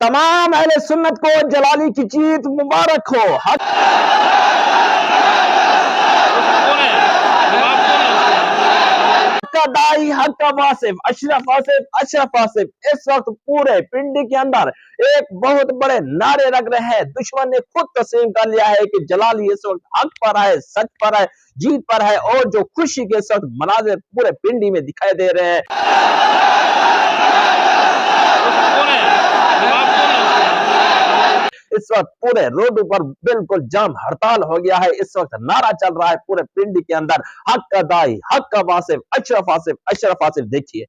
तमाम अहले सुन्नत को जलाली की जीत मुबारक हो। हक का दाई, हक का वासिफ, अशरफ आसिफ, अशरफ आसिफ इस वक्त पूरे पिंडी के अंदर एक बहुत बड़े नारे लग रहे हैं। दुश्मन ने खुद तस्लीम कर लिया है कि जलाली इस वक्त हक पर है, सच पर है, जीत पर है, और जो खुशी के इस वक्त मनाजिर पूरे पिंडी में दिखाई दे रहे हैं। इस वक्त पूरे रोड पर बिल्कुल जाम हड़ताल हो गया है। इस वक्त नारा चल रहा है पूरे पिंडी के अंदर, हक का दाई, हक का वासिफ, अशरफ आसिफ, अशरफ आसिफ। देखिए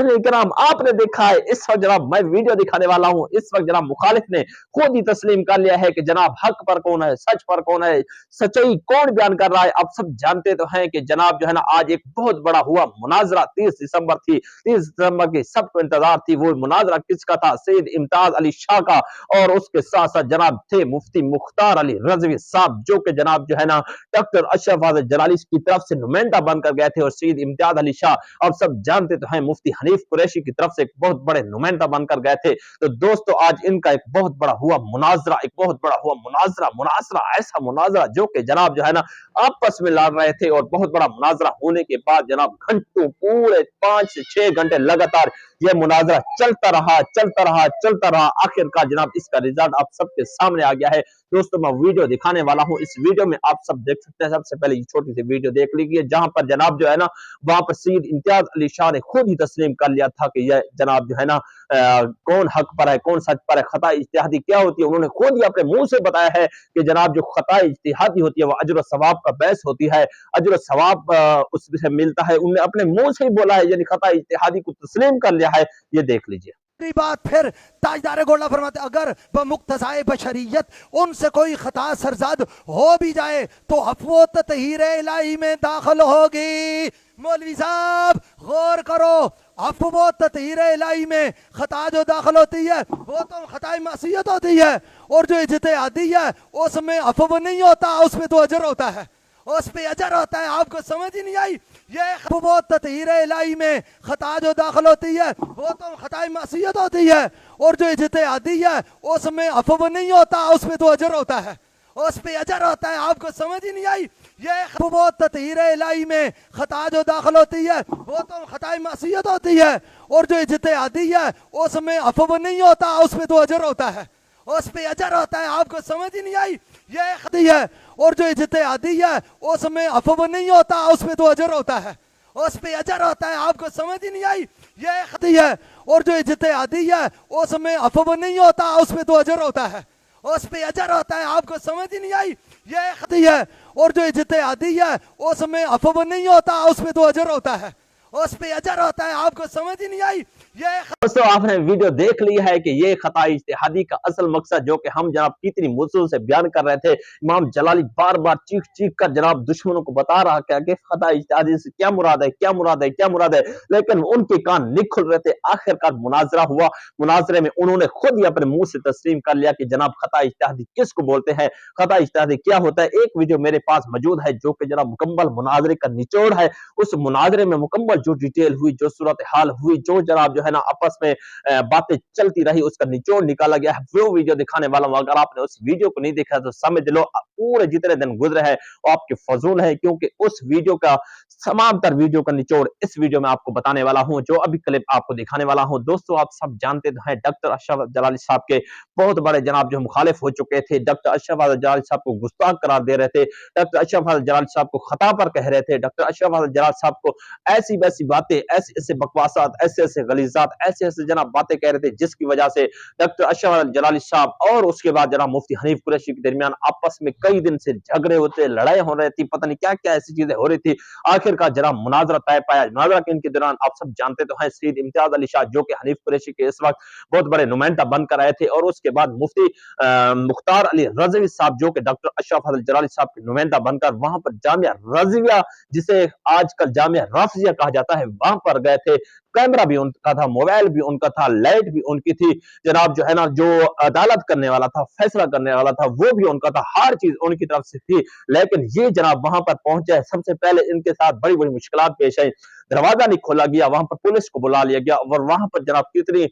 इकराम, आपने देखा है इस वक्त जनाब मैं वीडियो दिखाने वाला हूं। इस वक्त जनाब मुखालिफ ने खुद ही तस्लीम कर लिया है कि जनाब हक पर कौन है, सच पर कौन है, सच्चाई कौन बयान कर रहा है। आप सब जानते तो हैं कि जनाब जो है ना आज एक बहुत बड़ा हुआ मुनाजरा 30 दिसंबर थी। 30 दिसंबर की सबको इंतजार थी। वो मुनाजरा किसका था? सैयद इम्तियाज अली शाह का, और उसके साथ साथ जनाब थे मुफ्ती मुख्तार अली रजवी साहब, जो कि जनाब जो है ना डॉक्टर अशरफ आसिफ जलाली की तरफ से नुमाइंदा बनकर गए थे। और सैयद इम्तियाज अली शाह आप सब जानते तो हैं मुफ्ती हनीफ कुरैशी की तरफ से एक बहुत बड़े नुमाइंदा बनकर गए थे। तो दोस्तों आज इनका एक बहुत बड़ा हुआ मुनाजरा, एक बहुत बड़ा हुआ मुनाजरा ऐसा मुनाजरा जो कि जनाब जो है ना आपस में लड़ रहे थे। और बहुत बड़ा मुनाजरा होने के बाद जनाब घंटों, पूरे 5 से 6 घंटे लगातार यह मुनाजरा चलता रहा। आखिरकार जनाब इसका रिजल्ट आप सबके सामने आ गया है। दोस्तों मैं वीडियो दिखाने वाला हूं। इस वीडियो में आप सब देख सकते हैं। सबसे पहले ये छोटी सी वीडियो देख लीजिए, जहां पर जनाब जो है ना वहां पर सैयद इम्तियाज अली शाह ने खुद ही तस्लीम कर लिया था कि यह जनाब जो है ना कौन हक पर है, कौन सच पर है, खता इज्तिहादी क्या होती है। उन्होंने खुद ही अपने मुंह से बताया है कि जनाब जो खता इज्तिहादी होती है वह अजर सवाब का बहस होती है, अजर सवाब उससे मिलता है। उन्होंने अपने मुंह से ही बोला है, यानी खता इज्तिहादी को तस्लीम कर लिया है। ये देख लीजिए। बात फिर ताजदार गोला फरमाते, अगर बमुक्तसाए बशरियत उनसे कोई खता सरजद हो भी जाए तो अफवो तहीर इलाही में दाखिल होगी। मौलवी साहब गौर करो, अफवो तहीर इलाही में खता जो दाखिल होती है वो तो खताए मासियत होती है, और जो इज्तिहादी है उसमें अफव नहीं होता, उसमें तो अजर होता है, उस पे अजर होता है। आपको समझ ही नहीं आई? ये वो तहीर इलाही में खता जो दाखिल होती है वो तो खताए मासियत होती है, और जो इज्तिहादी है उसमें अफव नहीं होता, उसमें तो अजर होता है, उस पे अजर होता है। आपको समझ ही नहीं आई? ये वो तहीर इलाही में खता जो दाखिल होती है वो तो खताए मासियत होती है, और जो इज्तिहादी है उसमें अफव नहीं होता, उसमें तो अजर होता है, उस पे अजर होता है। आपको समझ ही नहीं आई? ये खती है, और जो इज्तिहादी है उसमें अफव नहीं होता, उसमें तो अजर होता है, उस पे अजर होता है। आपको समझ ही नहीं आई? ये खती है, और जो इज्तिहादी है उसमें अफव नहीं होता, उसमें तो अजर होता है, उस पे अजर होता है। आपको समझ ही नहीं आई? ये खती है, और जो इज्तिहादी है उसमें अफव नहीं होता, उसमें तो अजर होता है, उस पे अजर होता है। आपको समझ ही नहीं आई? दोस्तों आपने वीडियो देख लिया है कि ये खता इज्तिहादी का असल मकसद, जो कि हम जनाब कितनी मुश्किल से बयान कर रहे थे। इमाम जलाली बार बार चीख कर जनाब दुश्मनों को बता रहा कि खता इज्तिहादी से क्या मुराद है, क्या मुराद है, क्या मुराद है, लेकिन उनके कान नहीं खुल रहे थे। आखिरकार मुनाजरा हुआ। मुनाजरे में उन्होंने खुद ही अपने मुंह से तस्लीम कर लिया कि जनाब खता इज्तिहादी किसको बोलते हैं, खता इज्तिहादी क्या होता है। एक वीडियो मेरे पास मौजूद है जो कि जनाब मुकम्मल मुनाजरे का निचोड़ है। उस मुनाजरे में मुकम्मल जो डिटेल हुई, जो सूरत हाल हुई, जो जनाब जो है ना आपस में बातें चलती रही, उसका निचोड़ निकाला गया है। वो वीडियो दिखाने वाला हूं। अगर आपने उस वीडियो को नहीं देखा तो समझ लो पूरे जितने दिन गुजरे हैं वो आपके फजूल है, क्योंकि उस वीडियो का तमाम तर वीडियो का निचोड़ इस वीडियो में आपको बताने वाला हूं, जो अभी क्लिप आपको दिखाने वाला हूं। दोस्तों आप सब जानते हैं डॉक्टर अशरफ जलाली साहब के बहुत बड़े जनाब जो मुखालिफ हो चुके थे। डॉक्टर अशरफ जलाली साहब को गुस्ताख करार दे रहे थे, डॉक्टर अशरफ जलाली साहब को खता पर कह रहे थे, डॉक्टर अशरफ जलाली साहब को ऐसी वैसी बातें, ऐसे ऐसे बकवासात, ऐसे ऐसे गलीजात, ऐसे ऐसे जनाब बातें कह रहे थे, जिसकी वजह से डॉक्टर अशरफ जलाली साहब और उसके बाद जनाब मुफ्ती हनीफ कुरैशी के दरमियान आपस में कई दिन से झगड़े होते, लड़ाई हो रही थी, पता नहीं क्या क्या ऐसी चीजें हो रही थी। आखिरकार जनाब मुनाजरा तय पाया। मुनाजरा के इनके दौरान आप सब जानते तो हैं सैयद इम्तियाज अली शाह, जो कि हनीफ कुरैशी के इस वक्त बहुत बड़े नुमाइंदा बनकर आए थे, और उसके बाद मुफ्ती मुख्तार अली रजवी साहब, जो कि डॉक्टर अशरफ जलाली साहब के नुमाइंदा बनकर वहां पर जामिया रज़विया, जिसे आजकल जामिया राफिजिया कहा जाता है, वहां पर गए थे। कैमरा भी उनका था, मोबाइल भी उनका था, लाइट भी उनकी थी जनाब, जो है ना, जो अदालत करने वाला था, फैसला करने वाला था, वो भी उनका था, हर चीज उनकी तरफ से थी। लेकिन ये जनाब वहां पर पहुंचे, सबसे पहले इनके साथ बड़ी बड़ी मुश्किलात पेश आई। दरवाजा नहीं खोला गया, वहां पर पुलिस को बुला लिया गया, और वहां पर जनाब कितनी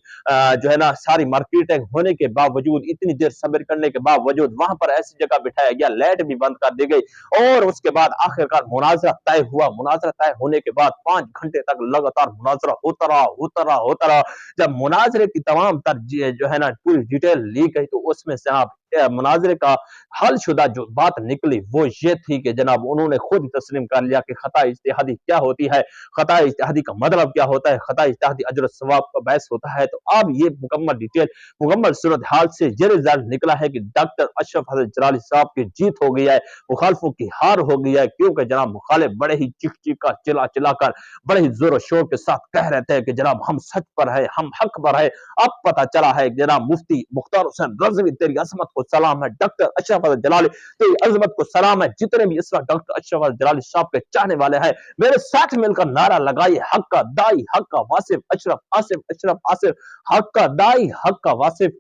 जो है ना सारी मार्केटिंग होने के बावजूद, इतनी देर सब्र करने के बावजूद वहां पर ऐसी जगह बिठाया गया, लाइट भी बंद कर दी गई। और उसके बाद आखिरकार मुनाजरा तय हुआ। मुनाजरा तय होने के बाद 5 घंटे तक लगातार मुनाजरा होता रहा। जब मुनाजरे की तमाम तर जो है ना पूरी डिटेल ली गई, तो उसमें जनाब मुनाजरे का हल शुदा जो बात निकली वो ये थी कि जनाब उन्होंने खुद तस्लीम कर लिया कि खता इज्तिहादी क्या होती है, खता इज्तिहादी का मतलब क्या होता है, खता इज्तिहादी अजर सवाब का बहस होता है। तो अब ये मुकम्मल डिटेल, मुकम्मल सूरत हाल से ये रिजल्ट निकला है कि डॉक्टर अशरफ हसन जलाली साहब की जीत हो गई है, मुखालफों की हार हो गई है। क्योंकि जनाब मुखालिफ बड़े ही चीख कर, चिल्ला कर, बड़े ही जोर शोर के साथ कह रहे थे कि जनाब हम सच पर है, हम हक पर है। अब पता चला है कि जनाब मुफ्ती मुख्तार हुसैन रज़वी तेरी अजमत को सलाम है, डॉक्टर अशरफ हसन जलाली तेरी अजमत को सलाम है। जितने भी इस वक्त डॉक्टर अशरफ हसन जलाली साहब के चाहने वाले हैं, मेरे साथ मिलकर नारा लगाइए, हक का दाई, हक का वासिफ, अशरफ आसिफ, अशरफ आसिफ, हक का दाई, हक का वासिफ,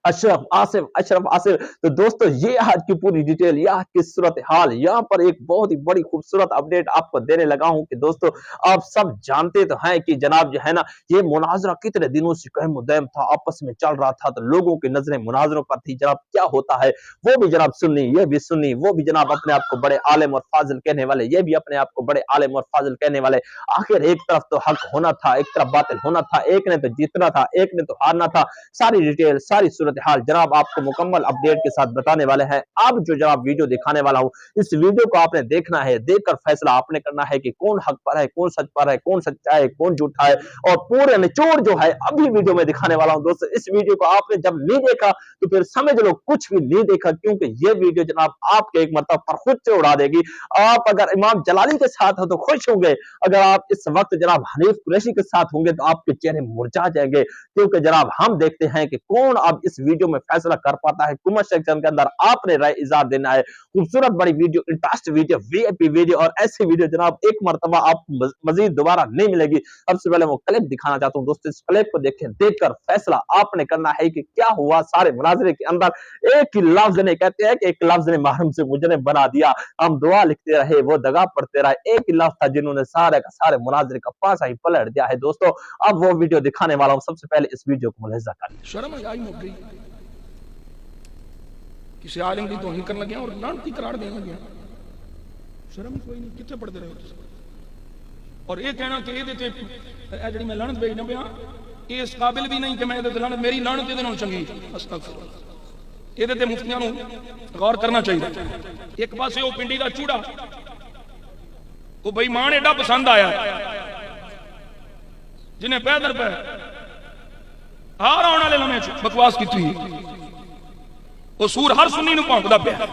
अशरफ आसिफ, अशरफ आसिफ। तो दोस्तों ये आज की पूरी डिटेल, ये आज की सूरत हाल, यहाँ पर एक बहुत ही बड़ी खूबसूरत अपडेट आपको देने लगा हूं कि दोस्तों आप सब जानते तो हैं कि जनाब जो है ना ये मुनाजरा कितने दिनों से कहम दम था, आपस में चल रहा था, तो लोगों की नजरें मुनाजरों पर थी। जनाब क्या होता है वो भी जनाब सुननी, ये भी सुननी, वो भी जनाब अपने आप को बड़े आलिम और फाजिल कहने वाले, ये भी अपने आप को बड़े आलिम और फाजिल कहने वाले। आखिर एक तरफ तो हक होना था, एक तरफ बातिल होना था, एक ने तो जीतना था, एक ने तो हारना था। सारी डिटेल, सारी सूरत हाल जनाब आपको मुकम्मल अपडेट के साथ बताने वाले हैं। अब जो जनाब वीडियो दिखाने वाला हूं, इस वीडियो को आपने देखना है, देखकर फैसला आपने करना है कि कौन हक पर है, कौन सच पर है, कौन सच्चा है, कौन झूठा है। और पूरे निचोड़ जो है अभी वीडियो में दिखाने वाला हूं। दोस्तों इस वीडियो को आपने जब नहीं देखा तो फिर समझ लो कुछ भी नहीं देखा, क्योंकि ये वीडियो जनाब आपके एक मरतबा पर खुद से उड़ा देगी। आप अगर इमाम जलाली के साथ हो तो खुश होंगे, अगर आप इस वक्त जनाब हनीफ कुरैशी के साथ होंगे तो आपके चेहरे मुरझा जाएंगे। क्योंकि जनाब हम देखते हैं कि कौन अब इस वीडियो में फैसला कर पाता है। कमेंट सेक्शन के अंदर आपने राय इज़हार देना है। खूबसूरत बड़ी video, interest video, VIP video और ऐसी वीडियो जनाब एक मरतबा आप मजीद दोबारा नहीं मिलेगी। सबसे पहले वो क्लिप दिखाना चाहता हूं दोस्तों, इस क्लिप को देखें, देखकर फैसला आपने करना है कि क्या हुआ। सारे मुनाजरे के अंदर एक ही लफ्ज ने, कहते हैं कि एक लफ्ज ने महरम से मुजरिम बना दिया, हम दुआ लिखते रहे, वो दगा पढ़ते रहे। एक ही लफ्ज था जिन्होंने सारे का सारे मुनाजरे का पासा ही पलट दिया है। दोस्तों अब वो वीडियो दिखाने वाला हूं, सबसे पहले इस वीडियो को मुलाहिजा करें। शर्म आई मुक गई, किसी आलिम की तौहीन करने लगे और लानती करार देने लगे। शर्म कोई नहीं, कितने पढ़ते रहे हो। और ये कहना कि ये जी मैं लानत भेजना पिया, ये इस काबिल भी नहीं कि मैं लानत, मेरी लानत ये चंगी। अस्तगफिरुल्लाह, ये मुफ्तियां गौर करना चाहिए। एक पासे वो पिंडी का चूड़ा, वो बेईमान एडा पसंद आया जिन्हें पैदल पे हार आने वाले लम्हे बकवास की थी। वो सूर हर सुन्नी नूं भौंकदा पिया।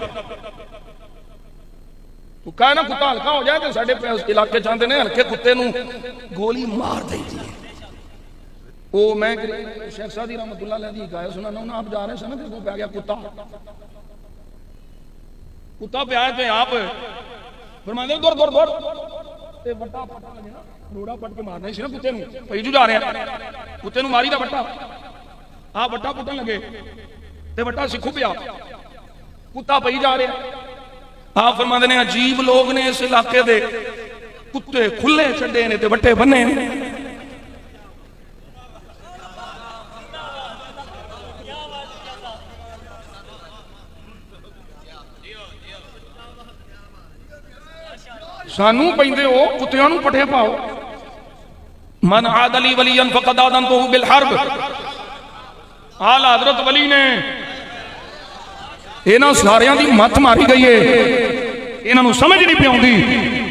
तू कह ना कुत्ता हल्का हो जाए तो साडे इलाके चाहते ने हल्के कुत्ते नूं गोली मार दी थी। वो मैं शेख सादी रहमतुल्लाह अलैह दी गाया सुना ना, आप जा रहे थे ना, वो पे आ गया कुत्ता, कुत्ता पे आए थे आप फरमाते दौड़ दौड़ दौड़, ते बट्टा पट्टा लगे ना, रोड़ा पट के मारना ही ना कुत्ते नूं, भई जू जा रहे हैं कुत्ते नूं मारी दा बट्टा, आ बट्टा पुट्टन लगे ते बट्टा सिखू पिया, कुत्ता पई जा रहा। आप फरमाते ने अजीब लोग ने इस इलाके दे, कुत्ते खुले छड्डे ने ते बट्टे बन्ने ने। सानू पैंदे हो कुत्तियां नूं पट्ठे पाओ। मन आदली वलियन फकद आदनतहु बिल हर्ब, आला हजरत वली ने इन्हां सारियां दी मत मारी गई है। इन्हां नूं समझ नहीं पियाउंदी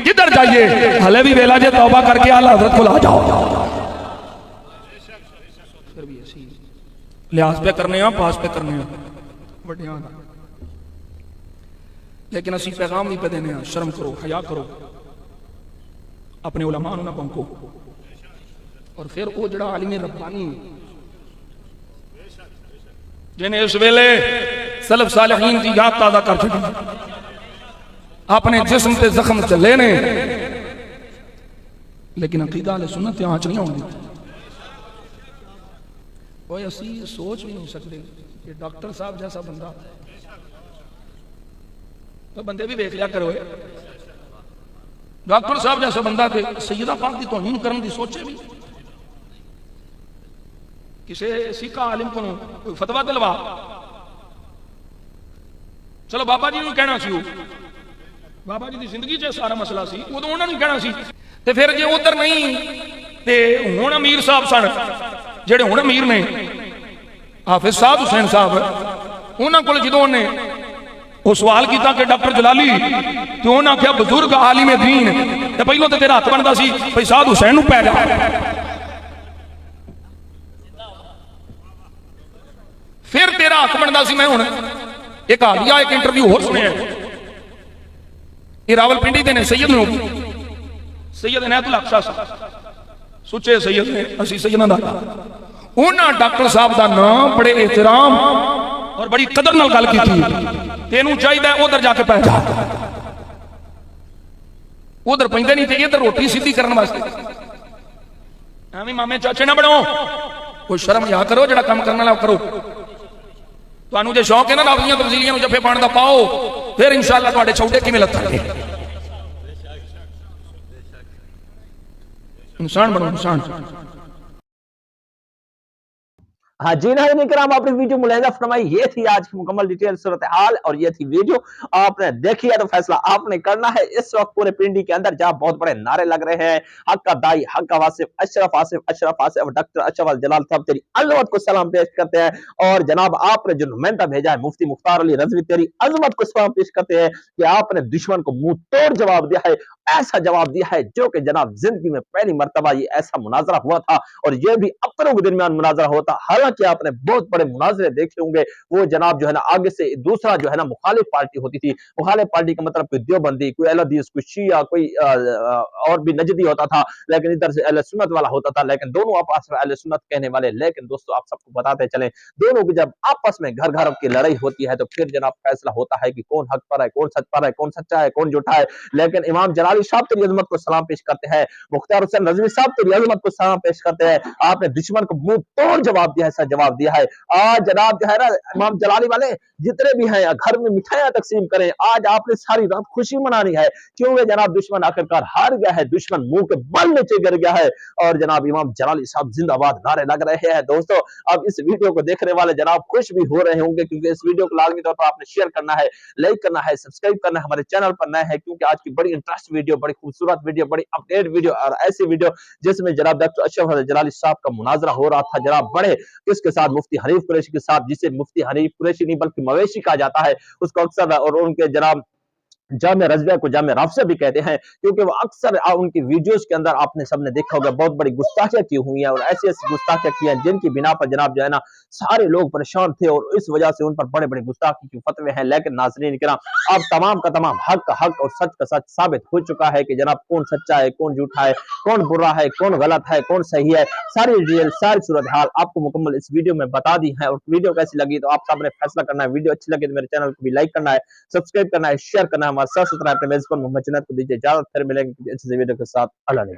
किधर जाइए। हले भी वेला जे तौबा करके आला हजरत को ला जाओ। फिर भी ऐसी लिहाज पे करने पास पे करने वड्डियां, लेकिन असी पैगाम नहीं पे देने। शर्म करो, हया करो, अपने उलमा नूं ना भौंको। और फिर वो जड़ा आलिम रब्बानी जिन्हें इस वेले सलफ सालिहीन की याद ताजा कर छड़ी, अपने जिस्म ते जख्म चले ने, लेकिन अकीदा अहले सुन्नत ते आंच नहीं आउंदी। कोई असी सोच भी नहीं सकते कि डॉक्टर साहब जैसा बंदा, तो बंदे भी देख लिया करो, डॉक्टर साहब जैसा बंदा थे सैयदा पाक की तौहीन करने की सोचे भी। किसी सिक्का आलिम को फतवा दिलवा, चलो बाबा जी ने कहना सी, बाबा जी की जिंदगी च सारा मसला सी, उदों उन्होंने कहना सी। ते फिर जे उधर नहीं ते हुण अमीर साहब सन जेड़े हुण अमीर ने, हाफिज साहब हुसैन साहब, उन्होंने को जो उन्हें वो सवाल किया कि डॉक्टर जलाली, तो उन्हें आख्या बुजुर्ग आलिम दीन, तो पहलों तो तेरा हथ बनता सी भाई साहब हुसैन नूं पै जा, फिर तेरा हथ बनता सी। मैं हुण एक हालिया एक इंटरव्यू होर सुनिया, ये रावलपिंडी दे ने सैयद नूं, सैयद इनायतुल हक साहब सुचे सैयद ने, असी सैयदां दा, उन्होंने डॉक्टर साहब का नाम बड़े एहतराम और बड़ी कदर नाल गल की। तेनू चाहिए उधर जाके पै जा, उधर पैंदे नहीं थे इधर रोटी सीधी करने वास्ते। एवं मामे चाचे ना बनो, कोई शर्म या करो, जो काम करने वाला करो। तुहानू जो शौक है ना रावलियां तब्दीलियां जफे पाने का पाओ, फिर इंशाअल्लाह तुहाडे छौड़े किवें लथणगे। इंसान बनो, इंसान। हाँ जी नाज़रीन किराम, आपने वीडियो मुलाहिजा फरमाई, ये थी आज की मुकम्मल डिटेल सूरत हाल और ये थी वीडियो। आपने देखी है तो फैसला आपने करना है। इस वक्त पूरे पिंडी के अंदर जहां बहुत बड़े नारे लग रहे हैं, हक का दाई, हक का वासिफ, अशरफ आसिफ, अशरफ आसिफ, डॉक्टर अशरफ जलाल साहब तेरी अजमत को सलाम पेश करते हैं। और जनाब आपने जो नुमाइंदा भेजा है मुफ्ती मुख्तार अली रजवी, तेरी अजमत को सलाम पेश करते हैं कि आपने दुश्मन को मुंह तोड़ जवाब दिया है, ऐसा जवाब दिया है जो कि जनाब जिंदगी में पहली मर्तबा ये ऐसा मुनाजरा हुआ था, और ये भी अपनों के दरमियान मुनाजरा होता। हालांकि आपने बहुत बड़े मुनाजरे देखे होंगे, वो जनाब जो है ना आगे से दूसरा जो है ना मुखालिफ पार्टी होती थी। मुखालिफ पार्टी का मतलब कोई देवबंदी, कोई अहले हदीस, कोई शिया, कोई और भी नजदी होता था, लेकिन इधर से अहले सुन्नत वाला होता था, लेकिन दोनों आपस में अहले सुन्नत कहने वाले। लेकिन दोस्तों आप सबको बताते चले, दोनों की जब आपस में घर घर की लड़ाई होती है तो फिर जनाब फैसला होता है कि कौन हक पर है, कौन सच पर है, कौन सच्चा है, कौन झूठा है। लेकिन इमाम जलाली साहब तेरी अजमत को सलाम पेश करते हैं, मुख्तार हुसैन रजवी साहब तेरी अजमत को सलाम पेश करते हैं। आपने दुश्मन को मुंह तोड़ जवाब दिया है, ऐसा जवाब दिया है। आज जनाब जो है ना इमाम जलाली वाले जितने भी हैं घर में मिठाइयां तकसीम करें, आज आपने सारी रात खुशी मनानी है, क्योंकि जनाब दुश्मन आखिरकार हार गया है, दुश्मन मुंह के बल नीचे गिर गया है और जनाब इमाम जलाली साहब जिंदाबाद नारे लग रहे हैं। दोस्तों अब इस वीडियो को देखने वाले जनाब खुश भी हो रहे होंगे, क्योंकि इस वीडियो को लाजमी तौर पर आपने शेयर करना है, लाइक करना है, सब्सक्राइब करना है, हमारे चैनल पर नए हैं, क्योंकि आज की बड़ी इंटरेस्ट वीडियो, बड़ी खूबसूरत वीडियो, बड़ी अपडेट वीडियो और ऐसी वीडियो जिसमें जनाब डॉक्टर अशरफ जलाली साहब का मुनाजरा हो रहा था जनाब बड़े किसके साथ, मुफ्ती हनीफ कुरैशी के साथ, जिसे मुफ्ती हनीफ कुरैशी नहीं बल्कि मवेशी कहा जाता है उसको अक्सर, और उनके जनाब जामे रज़विया को जामे राफ़िज़ा भी कहते हैं, क्योंकि वो अक्सर उनकी वीडियोस के अंदर आपने सबने देखा होगा बहुत बड़ी गुस्ताखियां की हुई हैं, और ऐसी ऐसी गुस्ताखियां की हैं जिनकी बिना पर जनाब जो है ना सारे लोग परेशान थे और इस वजह से उन पर बड़े बड़े गुस्ताखी के फतवे हैं। लेकिन नाज़रीन किराम अब तमाम का तमाम हक का हक और सच का सच साबित हो चुका है कि जनाब कौन सच्चा है, कौन झूठा है, कौन बुरा है, कौन गलत है, कौन सही है। सारी डिटेल, सारी सूरत हाल आपको मुकम्मल इस वीडियो में बता दी है। और वीडियो कैसी लगी तो आप सबने फैसला करना है। वीडियो अच्छी लगी तो मेरे चैनल को भी लाइक करना है, सब्सक्राइब करना है, शेयर करना है। हमारे साथ सुथरा अपने मेजबान मोहम्मद जुनैद को दीजिए इजाजत, फिर मिलेंगे किसी अच्छी वीडियो के साथ। अल्लाह ने